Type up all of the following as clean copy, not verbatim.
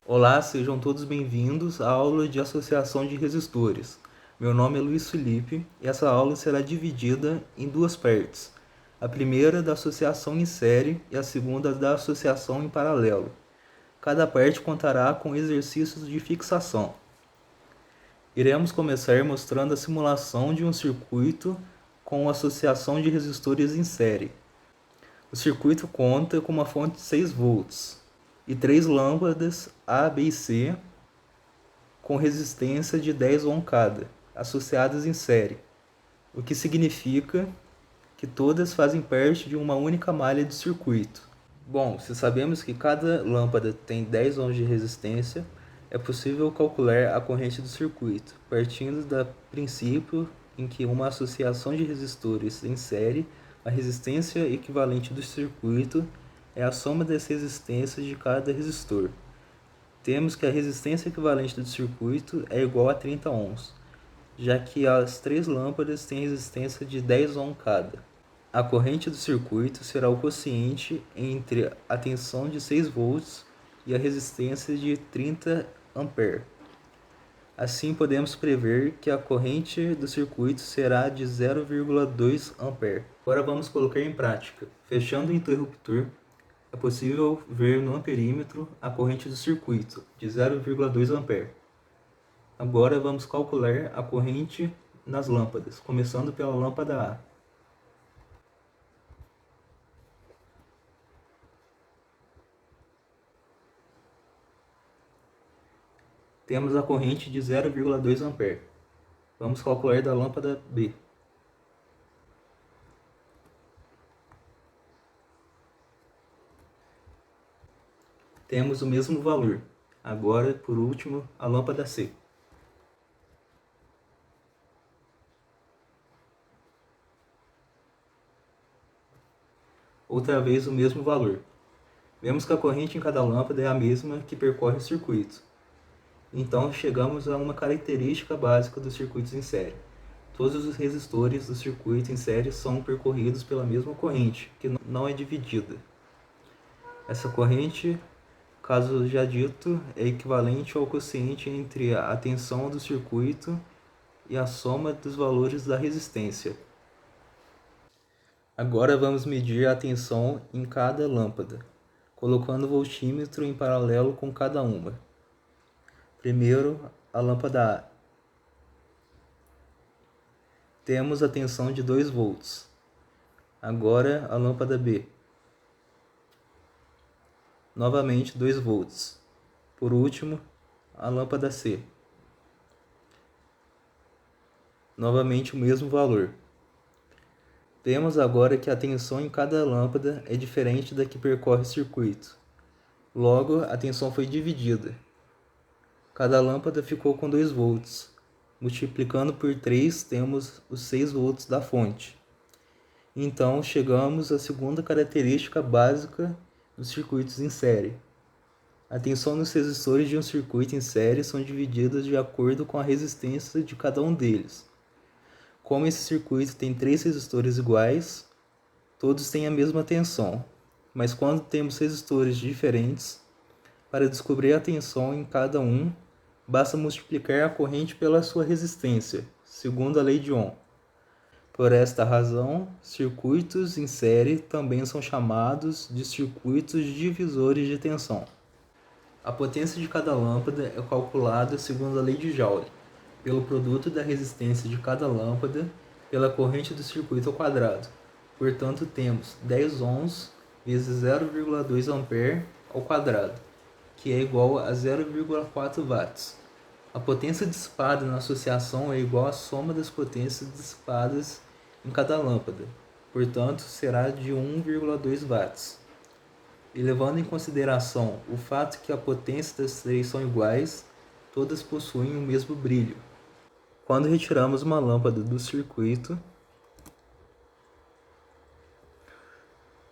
Olá, sejam todos bem-vindos à aula de associação de resistores. Meu nome é Luiz Felipe e essa aula será dividida em duas partes. A primeira da associação em série e a segunda da associação em paralelo. Cada parte contará com exercícios de fixação. Iremos começar mostrando a simulação de um circuito com associação de resistores em série. O circuito conta com uma fonte de 6 volts e 3 lâmpadas A, B e C com resistência de 10 ohm cada, associadas em série, o que significa que todas fazem parte de uma única malha de circuito. Bom, se sabemos que cada lâmpada tem 10 ohms de resistência, é possível calcular a corrente do circuito, partindo do princípio em que uma associação de resistores em série, a resistência equivalente do circuito é a soma das resistências de cada resistor. Temos que a resistência equivalente do circuito é igual a 30 ohms, já que as três lâmpadas têm resistência de 10 ohms cada. A corrente do circuito será o quociente entre a tensão de 6 volts e a resistência de 30 A. Assim, podemos prever que a corrente do circuito será de 0,2 A. Agora vamos colocar em prática. Fechando o interruptor, é possível ver no amperímetro a corrente do circuito, de 0,2 A. Agora vamos calcular a corrente nas lâmpadas, começando pela lâmpada A. Temos a corrente de 0,2 A. Vamos calcular da lâmpada B. Temos o mesmo valor. Agora, por último, a lâmpada C. Outra vez o mesmo valor. Vemos que a corrente em cada lâmpada é a mesma que percorre o circuito. Então, chegamos a uma característica básica dos circuitos em série. Todos os resistores do circuito em série são percorridos pela mesma corrente, que não é dividida. Essa corrente, caso já dito, é equivalente ao quociente entre a tensão do circuito e a soma dos valores da resistência. Agora vamos medir a tensão em cada lâmpada, colocando o voltímetro em paralelo com cada uma. Primeiro, a lâmpada A. Temos a tensão de 2 volts. Agora, a lâmpada B. Novamente 2 volts. Por último, a lâmpada C. Novamente o mesmo valor. Vemos agora que a tensão em cada lâmpada é diferente da que percorre o circuito. Logo, a tensão foi dividida. Cada lâmpada ficou com 2 volts. Multiplicando por 3, temos os 6 volts da fonte. Então, chegamos à segunda característica básica dos circuitos em série. A tensão nos resistores de um circuito em série são divididas de acordo com a resistência de cada um deles. Como esse circuito tem 3 resistores iguais, todos têm a mesma tensão. Mas quando temos resistores diferentes, para descobrir a tensão em cada um, basta multiplicar a corrente pela sua resistência, segundo a lei de Ohm. Por esta razão, circuitos em série também são chamados de circuitos divisores de tensão. A potência de cada lâmpada é calculada segundo a lei de Joule, pelo produto da resistência de cada lâmpada pela corrente do circuito ao quadrado. Portanto, temos 10 ohms vezes 0,2 A ao quadrado, que é igual a 0,4 watts. A potência dissipada na associação é igual à soma das potências dissipadas em cada lâmpada, portanto, será de 1,2 watts. E levando em consideração o fato que a potência das três são iguais, todas possuem o mesmo brilho. Quando retiramos uma lâmpada do circuito,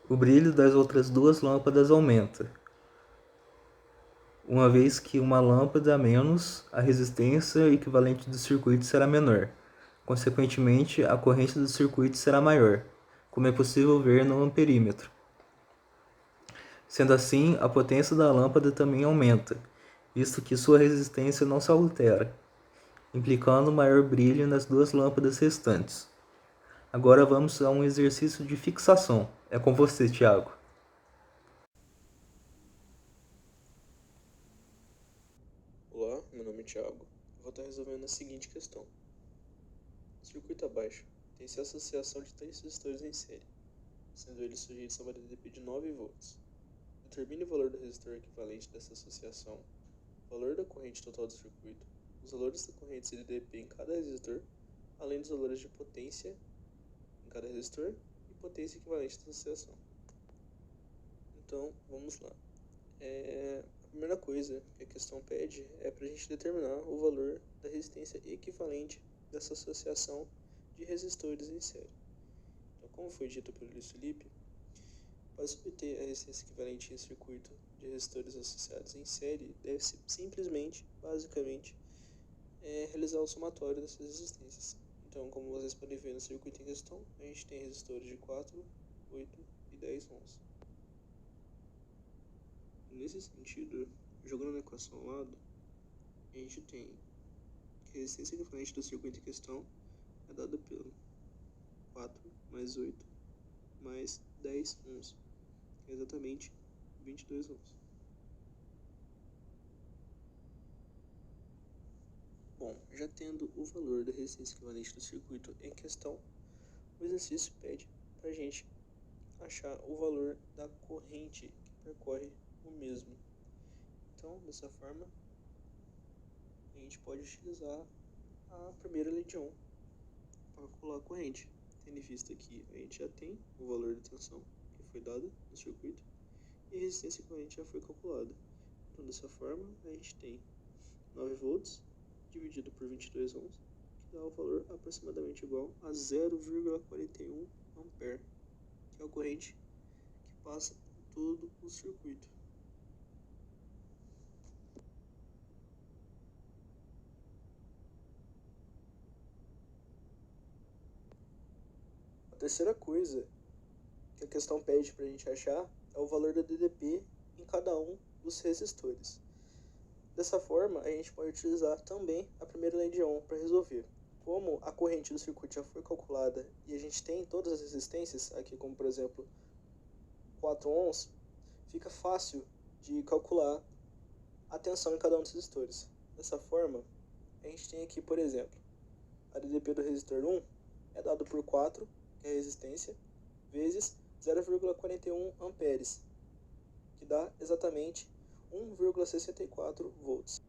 o brilho das outras duas lâmpadas aumenta. Uma vez que uma lâmpada a menos, a resistência equivalente do circuito será menor. Consequentemente, a corrente do circuito será maior, como é possível ver no amperímetro. Sendo assim, a potência da lâmpada também aumenta, visto que sua resistência não se altera, implicando maior brilho nas duas lâmpadas restantes. Agora vamos a um exercício de fixação. É com você, Thiago. Olá, meu nome é Thiago. Eu vou estar resolvendo a seguinte questão. Circuito abaixo tem-se a associação de três resistores em série, sendo eles sujeitos a uma DDP de 9 volts. Determine o valor do resistor equivalente dessa associação, o valor da corrente total do circuito, os valores da corrente DDP em cada resistor, além dos valores de potência em cada resistor e potência equivalente da associação. Então, vamos lá. A primeira coisa que a questão pede é para a gente determinar o valor da resistência equivalente dessa associação de resistores em série. Então, como foi dito pelo Luiz Felipe, para se obter a resistência equivalente em circuito de resistores associados em série, deve-se simplesmente, basicamente, realizar o somatório dessas resistências. Então, como vocês podem ver no circuito em questão, a gente tem resistores de 4, 8 e 10 ohms. Nesse sentido, jogando na equação ao lado, a gente tem que a resistência equivalente do circuito em questão é dada pelo 4 mais 8 mais 10 ohms, que é exatamente 22 ohms. Bom, já tendo o valor da resistência equivalente do circuito em questão, o exercício pede para a gente achar o valor da corrente que percorre o mesmo. Então, dessa forma, a gente pode utilizar a primeira lei de Ohm para calcular a corrente, tendo em vista que a gente já tem o valor da tensão que foi dada no circuito e a resistência equivalente já foi calculada. Então, dessa forma, a gente tem 9 volts dividido por 22 ohms, que dá o valor aproximadamente igual a 0,41 ampere, que é a corrente que passa por todo o circuito. A terceira coisa que a questão pede para a gente achar é o valor da DDP em cada um dos resistores. Dessa forma, a gente pode utilizar também a primeira lei de Ohm para resolver. Como a corrente do circuito já foi calculada e a gente tem todas as resistências, aqui como por exemplo 4 ohms, fica fácil de calcular a tensão em cada um dos resistores. Dessa forma, a gente tem aqui, por exemplo, a DDP do resistor 1 é dado por 4, que é a resistência, vezes 0,41 amperes, que dá exatamente 1,64 volts.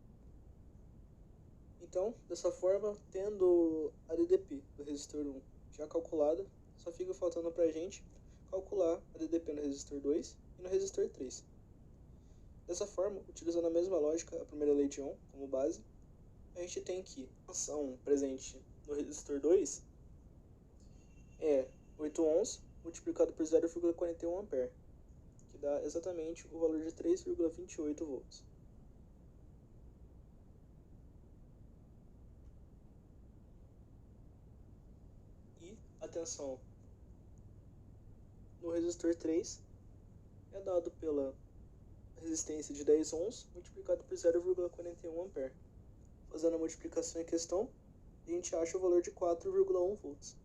Então, dessa forma, tendo a DDP do resistor 1 já calculada, só fica faltando para a gente calcular a DDP no resistor 2 e no resistor 3. Dessa forma, utilizando a mesma lógica, a primeira lei de Ohm como base, a gente tem que a tensão presente no resistor 2 é 8 ohms multiplicado por 0,41 ampere, que dá exatamente o valor de 3,28 volts. E a tensão no resistor 3 é dado pela resistência de 10 ohms multiplicado por 0,41 ampere. Fazendo a multiplicação em questão, a gente acha o valor de 4,1 volts.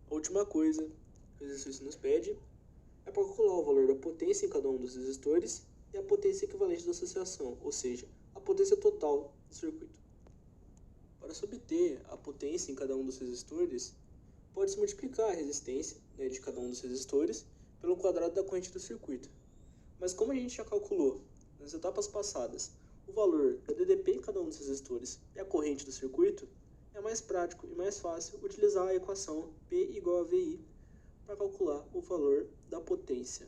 A última coisa que o exercício nos pede é para calcular o valor da potência em cada um dos resistores e a potência equivalente da associação, ou seja, a potência total do circuito. Para se obter a potência em cada um dos resistores, pode-se multiplicar a resistência de cada um dos resistores pelo quadrado da corrente do circuito. Mas como a gente já calculou nas etapas passadas o valor da DDP em cada um dos resistores e a corrente do circuito, é mais prático e mais fácil utilizar a equação P igual a VI para calcular o valor da potência.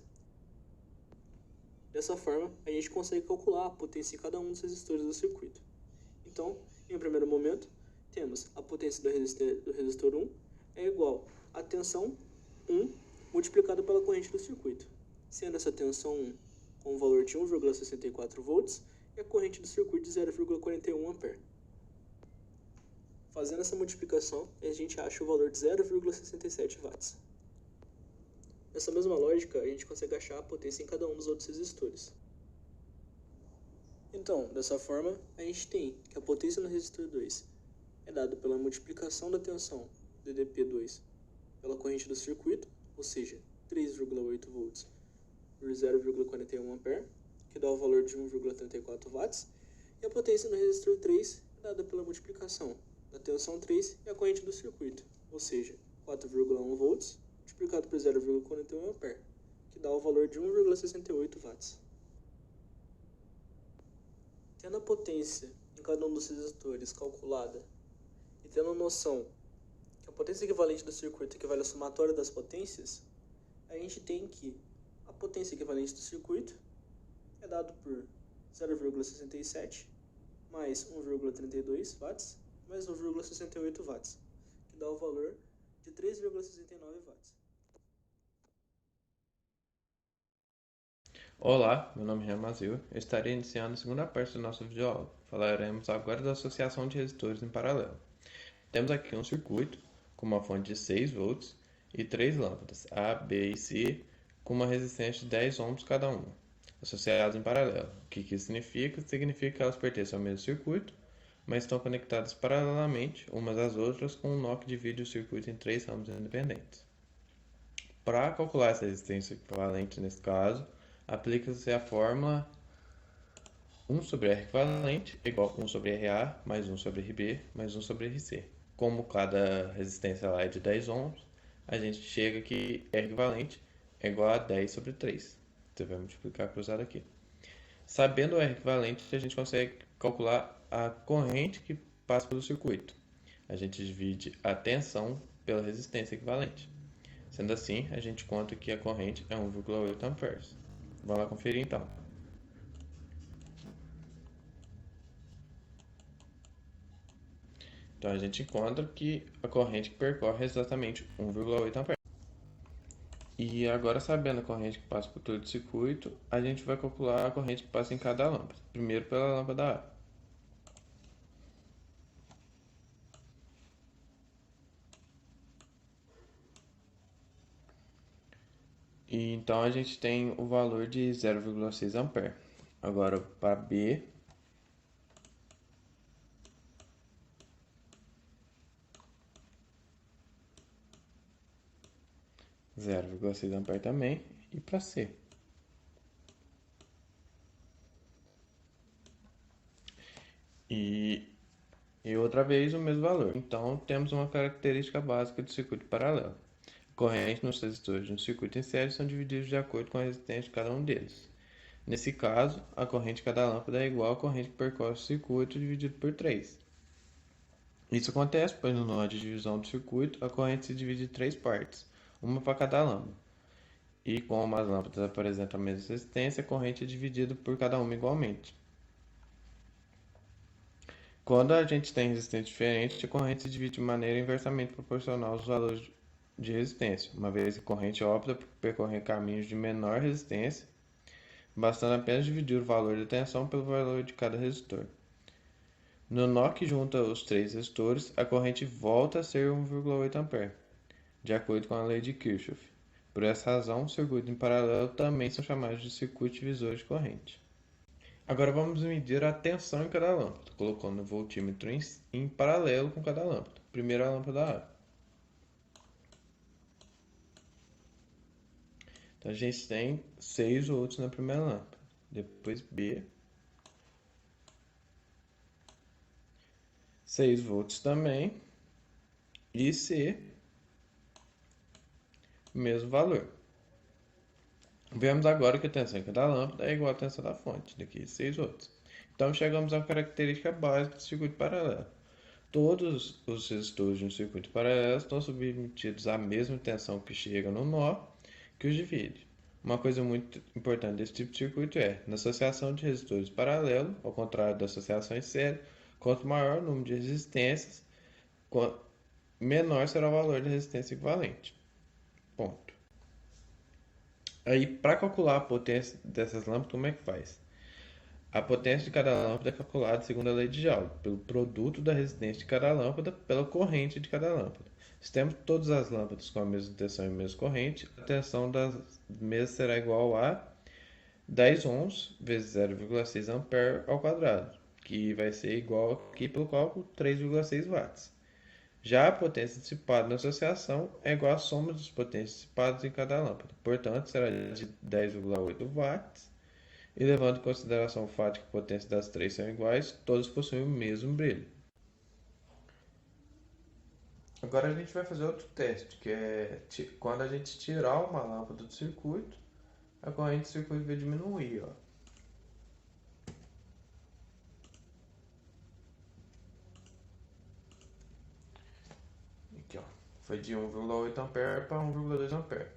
Dessa forma, a gente consegue calcular a potência em cada um dos resistores do circuito. Então, em um primeiro momento, temos a potência do resistor 1 é igual a tensão 1 multiplicado pela corrente do circuito, sendo essa tensão 1 com o valor de 1,64 volts e a corrente do circuito de 0,41 ampere. Fazendo essa multiplicação, a gente acha o valor de 0,67 watts. Nessa mesma lógica, a gente consegue achar a potência em cada um dos outros resistores. Então, dessa forma, a gente tem que a potência no resistor 2 é dada pela multiplicação da tensão DDP2 pela corrente do circuito, ou seja, 3,8 volts por 0,41 A, que dá o valor de 1,34 watts, e a potência no resistor 3 é dada pela multiplicação da tensão 3 e a corrente do circuito, ou seja, 4,1 volts multiplicado por 0,41 A, que dá o valor de 1,68 watts. Tendo a potência em cada um dos resistores calculada e tendo noção que a potência equivalente do circuito equivale ao somatório das potências, a gente tem que a potência equivalente do circuito é dado por 0,67 mais 1,32 watts mais 1,68 watts, que dá o valor de 3,69 watts. Olá, meu nome é Ramazil. Eu estarei iniciando a segunda parte da nossa videoaula. Falaremos agora da associação de resistores em paralelo. Temos aqui um circuito com uma fonte de 6 volts e 3 lâmpadas A, B e C com uma resistência de 10 ohms cada uma, associadas em paralelo. O que isso significa? Significa que elas pertencem ao mesmo circuito, mas estão conectadas paralelamente umas às outras com um nó que divide o circuito em 3 ramos independentes. Para calcular essa resistência equivalente nesse caso, aplica-se a fórmula 1 sobre R equivalente igual a 1 sobre RA mais 1 sobre RB mais 1 sobre RC. Como cada resistência lá é de 10 ohms, a gente chega que R equivalente é igual a 10 sobre 3. Você vai multiplicar cruzado aqui. Sabendo o R equivalente, a gente consegue calcular a corrente que passa pelo circuito. A gente divide a tensão pela resistência equivalente. Sendo assim, a gente conta que a corrente é 1,8 amperes. Vamos lá conferir então. Então a gente encontra que a corrente que percorre é exatamente 1,8 amperes. E agora, sabendo a corrente que passa por todo o circuito, a gente vai calcular a corrente que passa em cada lâmpada. Primeiro pela lâmpada A. E então a gente tem o valor de 0,6 ampere. Agora para B, 0,6 ampere também. E para C, e outra vez o mesmo valor. Então temos uma característica básica do circuito paralelo. A corrente nos resistores de um circuito em série são divididos de acordo com a resistência de cada um deles. Nesse caso, a corrente de cada lâmpada é igual à corrente que percorre o circuito dividido por 3. Isso acontece pois no nó de divisão do circuito, a corrente se divide em 3 partes, uma para cada lâmpada. E como as lâmpadas apresentam a mesma resistência, a corrente é dividida por cada uma igualmente. Quando a gente tem resistência diferente, a corrente se divide de maneira inversamente proporcional aos valores de resistência, uma vez que a corrente opta por percorrer caminhos de menor resistência, bastando apenas dividir o valor da tensão pelo valor de cada resistor. No nó que junta os 3 resistores, a corrente volta a ser 1,8 A, de acordo com a lei de Kirchhoff. Por essa razão, circuitos em paralelo também são chamados de circuitos divisores de corrente. Agora vamos medir a tensão em cada lâmpada, colocando o voltímetro em paralelo com cada lâmpada. Primeiro a lâmpada A. Então a gente tem 6 volts na primeira lâmpada. Depois B. 6 volts também. E C. Mesmo valor. Vemos agora que a tensão em cada lâmpada é igual à tensão da fonte, daqui 6 volts. Então chegamos à característica básica do circuito paralelo. Todos os resistores de um circuito paralelo estão submetidos à mesma tensão que chega no nó que os divide. Uma coisa muito importante desse tipo de circuito é, na associação de resistores paralelos, ao contrário da associação em série, quanto maior o número de resistências, menor será o valor da resistência equivalente. Ponto. Aí, para calcular a potência dessas lâmpadas, como é que faz? A potência de cada lâmpada é calculada segundo a lei de Joule, pelo produto da resistência de cada lâmpada pela corrente de cada lâmpada. Se temos todas as lâmpadas com a mesma tensão e mesma corrente, a tensão das mesmas será igual a 10 ohms vezes 0,6 ampere ao quadrado, que vai ser igual aqui pelo cálculo 3,6 watts. Já a potência dissipada na associação é igual à soma das potências dissipadas em cada lâmpada, portanto será de 10,8 watts, e levando em consideração o fato de que a potência das três são iguais, todas possuem o mesmo brilho. Agora a gente vai fazer outro teste, que é quando a gente tirar uma lâmpada do circuito, a corrente do circuito vai diminuir, ó. Aqui, ó. Foi de 1,8 ampere para 1,2 ampere.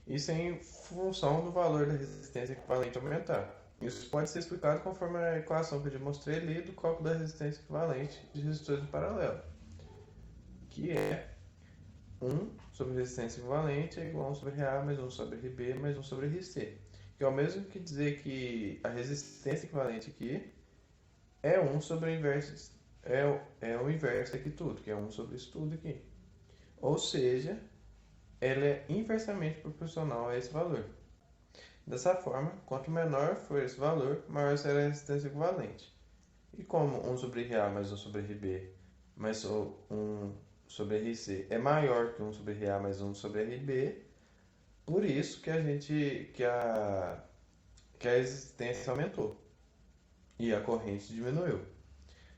Isso é em função do valor da resistência equivalente aumentar. Isso pode ser explicado conforme a equação que eu já mostrei ali do cálculo da resistência equivalente de resistores em paralelo, que é 1 sobre resistência equivalente é igual a 1 sobre RA mais 1 sobre RB mais 1 sobre RC, que é o mesmo que dizer que a resistência equivalente aqui é 1 sobre o inverso, é o inverso aqui tudo, que é 1 sobre isso tudo aqui. Ou seja, ela é inversamente proporcional a esse valor. Dessa forma, quanto menor for esse valor, maior será a resistência equivalente. E como 1 sobre RA mais 1 sobre RB mais 1 sobre RC é maior que 1 sobre RA mais 1 sobre RB, por isso que a resistência aumentou e a corrente diminuiu.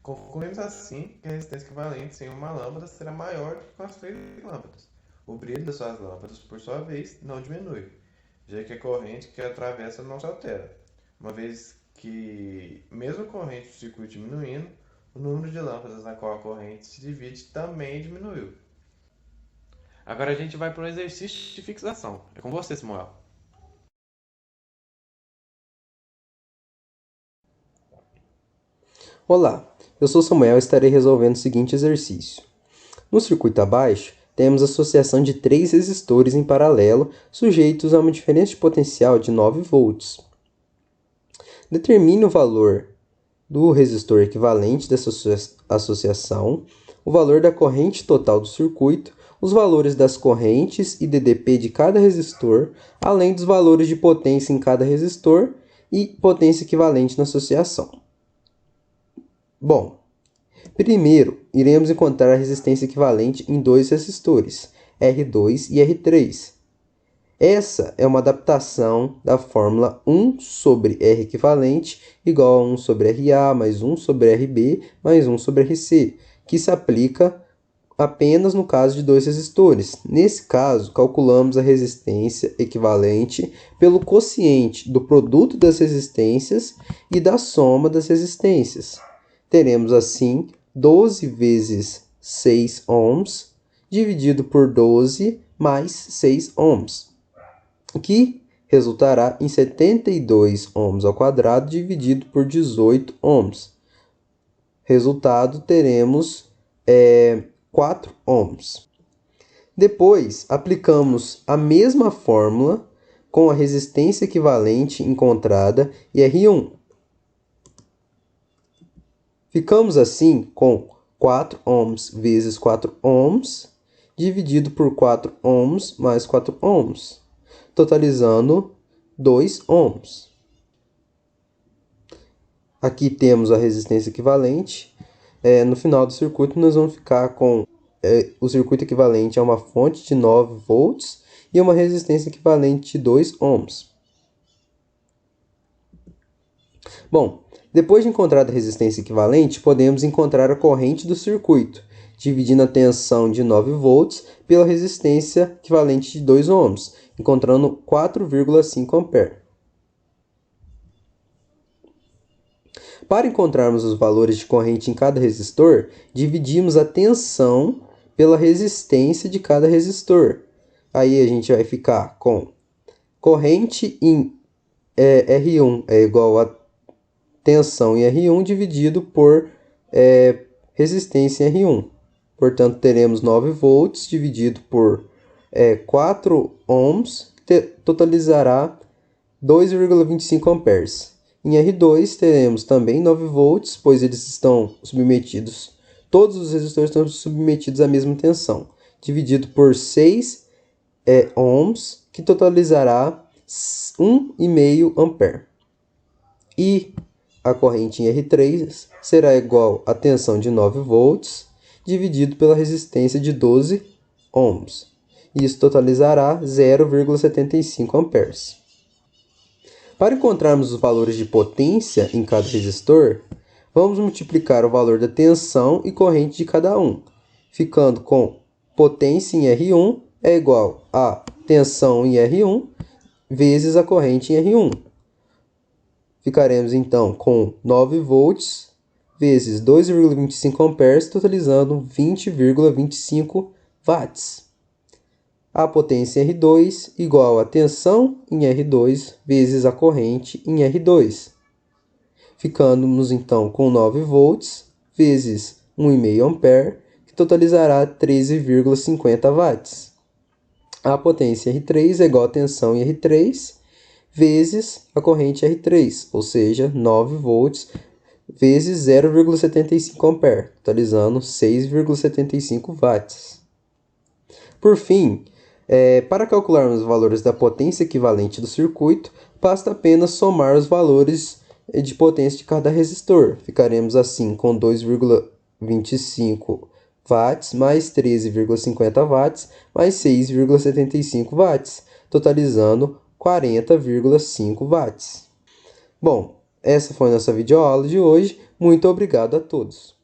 Concluímos assim que a resistência equivalente sem uma lâmpada será maior do que com as três lâmpadas. O brilho das suas lâmpadas, por sua vez, não diminui, já que a corrente que atravessa não se altera, uma vez que, mesmo a corrente do circuito diminuindo, o número de lâmpadas na qual a corrente se divide também diminuiu. Agora a gente vai para um exercício de fixação. É com você, Samuel. Olá, eu sou Samuel e estarei resolvendo o seguinte exercício. No circuito abaixo, temos a associação de três resistores em paralelo sujeitos a uma diferença de potencial de 9 volts. Determine o valor do resistor equivalente dessa associação, o valor da corrente total do circuito, os valores das correntes e DDP de cada resistor, além dos valores de potência em cada resistor e potência equivalente na associação. Bom, primeiro iremos encontrar a resistência equivalente em dois resistores, R2 e R3. Essa é uma adaptação da fórmula 1 sobre R equivalente igual a 1 sobre RA mais 1 sobre RB mais 1 sobre RC, que se aplica apenas no caso de dois resistores. Nesse caso, calculamos a resistência equivalente pelo quociente do produto das resistências e da soma das resistências. Teremos assim 12 vezes 6 ohms dividido por 12 mais 6 ohms, que resultará em 72 ohms ao quadrado dividido por 18 ohms. Resultado, teremos 4 ohms. Depois, aplicamos a mesma fórmula com a resistência equivalente encontrada e R1. Ficamos assim com 4 ohms vezes 4 ohms dividido por 4 ohms mais 4 ohms, totalizando 2 ohms. Aqui temos a resistência equivalente. No final do circuito, nós vamos ficar com o circuito equivalente a uma fonte de 9 volts e uma resistência equivalente de 2 ohms. Bom, depois de encontrar a resistência equivalente, podemos encontrar a corrente do circuito, dividindo a tensão de 9 volts pela resistência equivalente de 2 ohms, encontrando 4,5 ampere. Para encontrarmos os valores de corrente em cada resistor, dividimos a tensão pela resistência de cada resistor. Aí a gente vai ficar com corrente em R1 é igual a tensão em R1 dividido por resistência em R1. Portanto, teremos 9 volts dividido por 4 ohms, que totalizará 2,25 amperes. Em R2 teremos também 9 volts, pois eles estão submetidos, todos os resistores estão submetidos à mesma tensão, dividido por 6 ohms, que totalizará 1,5 ampere. E a corrente em R3 será igual à tensão de 9 volts dividido pela resistência de 12 ohms. Isso totalizará 0,75 amperes. Para encontrarmos os valores de potência em cada resistor, vamos multiplicar o valor da tensão e corrente de cada um, ficando com potência em R1 é igual a tensão em R1 vezes a corrente em R1. Ficaremos então com 9 volts vezes 2,25 amperes, totalizando 20,25 watts. A potência em R2 igual a tensão em R2 vezes a corrente em R2. Ficamos então com 9 volts vezes 1,5 ampere, que totalizará 13,50 watts. A potência R3 é igual a tensão em R3 vezes a corrente R3, ou seja, 9 volts vezes 0,75 ampere, totalizando 6,75 watts. Por fim, para calcularmos os valores da potência equivalente do circuito, basta apenas somar os valores de potência de cada resistor. Ficaremos assim com 2,25 watts mais 13,50 watts mais 6,75 watts, totalizando 40,5 watts. Bom, essa foi a nossa videoaula de hoje. Muito obrigado a todos.